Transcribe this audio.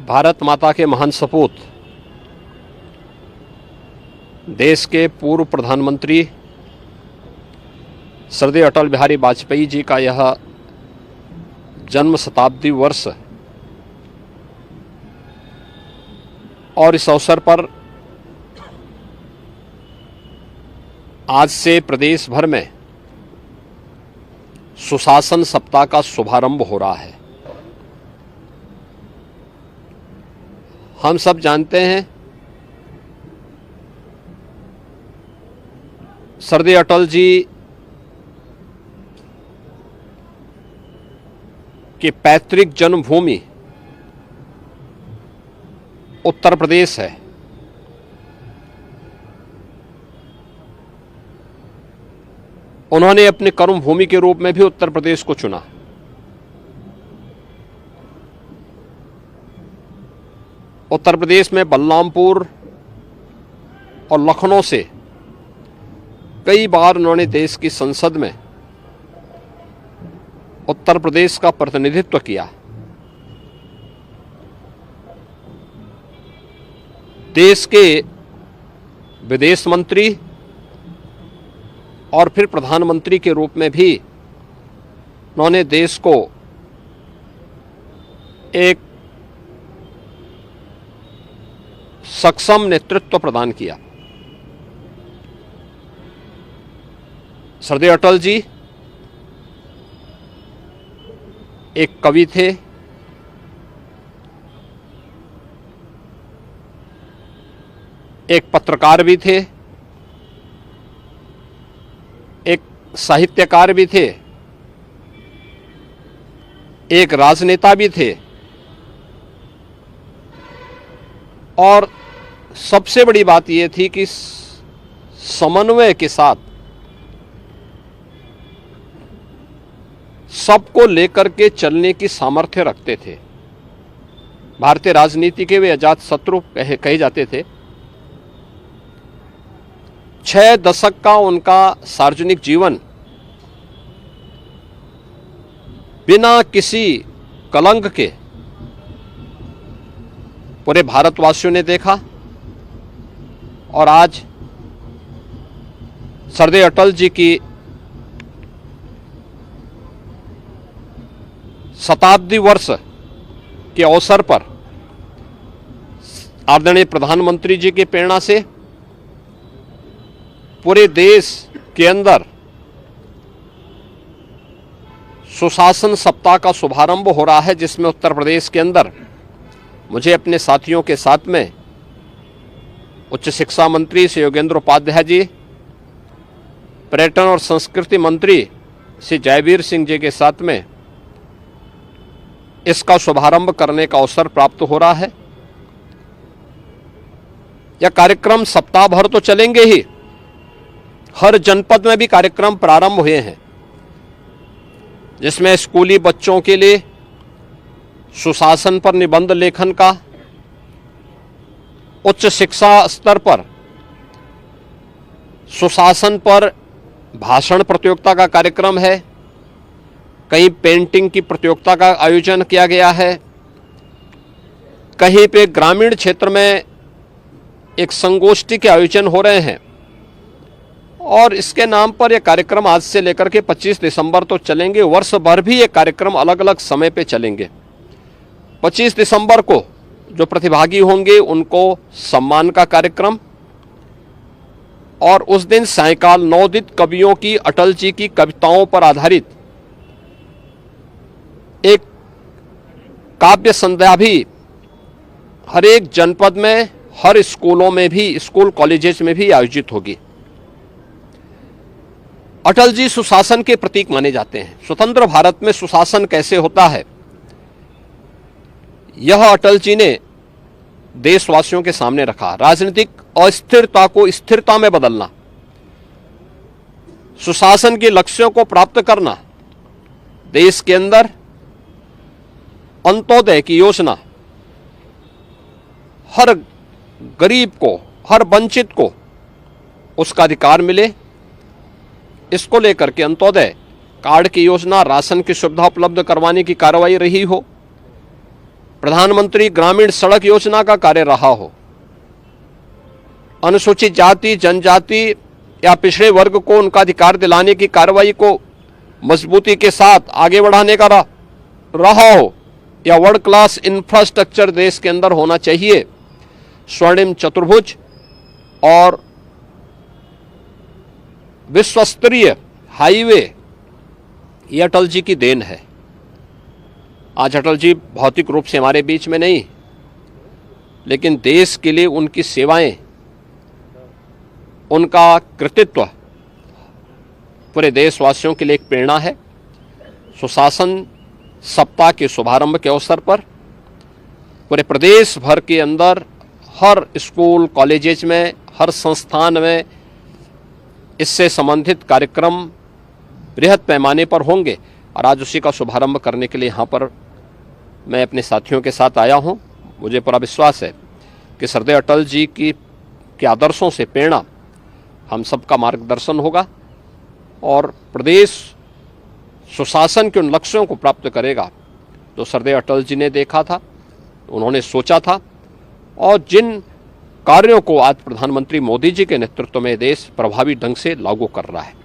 भारत माता के महान सपूत देश के पूर्व प्रधानमंत्री श्रद्धेय अटल बिहारी वाजपेयी जी का यह जन्म शताब्दी वर्ष और इस अवसर पर आज से प्रदेश भर में सुशासन सप्ताह का शुभारंभ हो रहा है। हम सब जानते हैं श्रद्धेय अटल जी की पैतृक जन्मभूमि उत्तर प्रदेश है। उन्होंने अपनी कर्मभूमि के रूप में भी उत्तर प्रदेश को चुना। उत्तर प्रदेश में बलरामपुर और लखनऊ से कई बार उन्होंने देश की संसद में उत्तर प्रदेश का प्रतिनिधित्व किया। देश के विदेश मंत्री और फिर प्रधानमंत्री के रूप में भी उन्होंने देश को एक सक्षम नेतृत्व प्रदान किया। श्रद्धेय अटल जी एक कवि थे, एक पत्रकार भी थे, एक साहित्यकार भी थे, एक राजनेता भी थे और सबसे बड़ी बात यह थी कि समन्वय के साथ सबको लेकर के चलने की सामर्थ्य रखते थे। भारतीय राजनीति के वे अजात शत्रु कहे जाते थे। 6 दशक का उनका सार्वजनिक जीवन बिना किसी कलंक के पूरे भारतवासियों ने देखा और आज श्रद्धेय अटल जी की शताब्दी वर्ष के अवसर पर आदरणीय प्रधानमंत्री जी की प्रेरणा से पूरे देश के अंदर सुशासन सप्ताह का शुभारंभ हो रहा है, जिसमें उत्तर प्रदेश के अंदर मुझे अपने साथियों के साथ में उच्च शिक्षा मंत्री श्री योगेंद्र उपाध्याय जी, पर्यटन और संस्कृति मंत्री श्री जयवीर सिंह जी के साथ में इसका शुभारंभ करने का अवसर प्राप्त हो रहा है। यह कार्यक्रम सप्ताह भर तो चलेंगे ही, हर जनपद में भी कार्यक्रम प्रारंभ हुए हैं, जिसमें स्कूली बच्चों के लिए सुशासन पर निबंध लेखन का, उच्च शिक्षा स्तर पर सुशासन पर भाषण प्रतियोगिता का कार्यक्रम है, कहीं पेंटिंग की प्रतियोगिता का आयोजन किया गया है, कहीं पे ग्रामीण क्षेत्र में एक संगोष्ठी के आयोजन हो रहे हैं और इसके नाम पर यह कार्यक्रम आज से लेकर के 25 दिसंबर तो चलेंगे। वर्ष भर भी ये कार्यक्रम अलग अलग समय पे चलेंगे। 25 दिसंबर को जो प्रतिभागी होंगे उनको सम्मान का कार्यक्रम और उस दिन सायंकाल नवोदित कवियों की अटल जी की कविताओं पर आधारित एक काव्य संध्या भी हर एक जनपद में, हर स्कूलों में भी, स्कूल कॉलेजेस में भी आयोजित होगी। अटल जी सुशासन के प्रतीक माने जाते हैं। स्वतंत्र भारत में सुशासन कैसे होता है, यह अटल जी ने देशवासियों के सामने रखा। राजनीतिक अस्थिरता को स्थिरता में बदलना, सुशासन के लक्ष्यों को प्राप्त करना, देश के अंदर अंत्योदय की योजना, हर गरीब को, हर वंचित को उसका अधिकार मिले, इसको लेकर के अंत्योदय कार्ड की योजना, राशन की सुविधा उपलब्ध करवाने की कार्रवाई रही हो। प्रधानमंत्री ग्रामीण सड़क योजना का कार्य रहा हो, अनुसूचित जाति जनजाति या पिछड़े वर्ग को उनका अधिकार दिलाने की कार्रवाई को मजबूती के साथ आगे बढ़ाने का रहा हो, या वर्ल्ड क्लास इंफ्रास्ट्रक्चर देश के अंदर होना चाहिए, स्वर्णिम चतुर्भुज और विश्व स्तरीय हाईवे, ये अटल जी की देन है। आज अटल जी भौतिक रूप से हमारे बीच में नहीं, लेकिन देश के लिए उनकी सेवाएं, उनका कृतित्व पूरे देशवासियों के लिए एक प्रेरणा है। सुशासन सप्ताह के शुभारंभ के अवसर पर पूरे प्रदेश भर के अंदर हर स्कूल कॉलेजेस में, हर संस्थान में इससे संबंधित कार्यक्रम बृहद पैमाने पर होंगे और आज उसी का शुभारंभ करने के लिए यहाँ पर मैं अपने साथियों के साथ आया हूँ। मुझे पूरा विश्वास है कि श्रद्धेय अटल जी के आदर्शों से प्रेरणा हम सबका मार्गदर्शन होगा और प्रदेश सुशासन के उन लक्ष्यों को प्राप्त करेगा जो श्रद्धेय अटल जी ने देखा था, उन्होंने सोचा था और जिन कार्यों को आज प्रधानमंत्री मोदी जी के नेतृत्व में देश प्रभावी ढंग से लागू कर रहा है।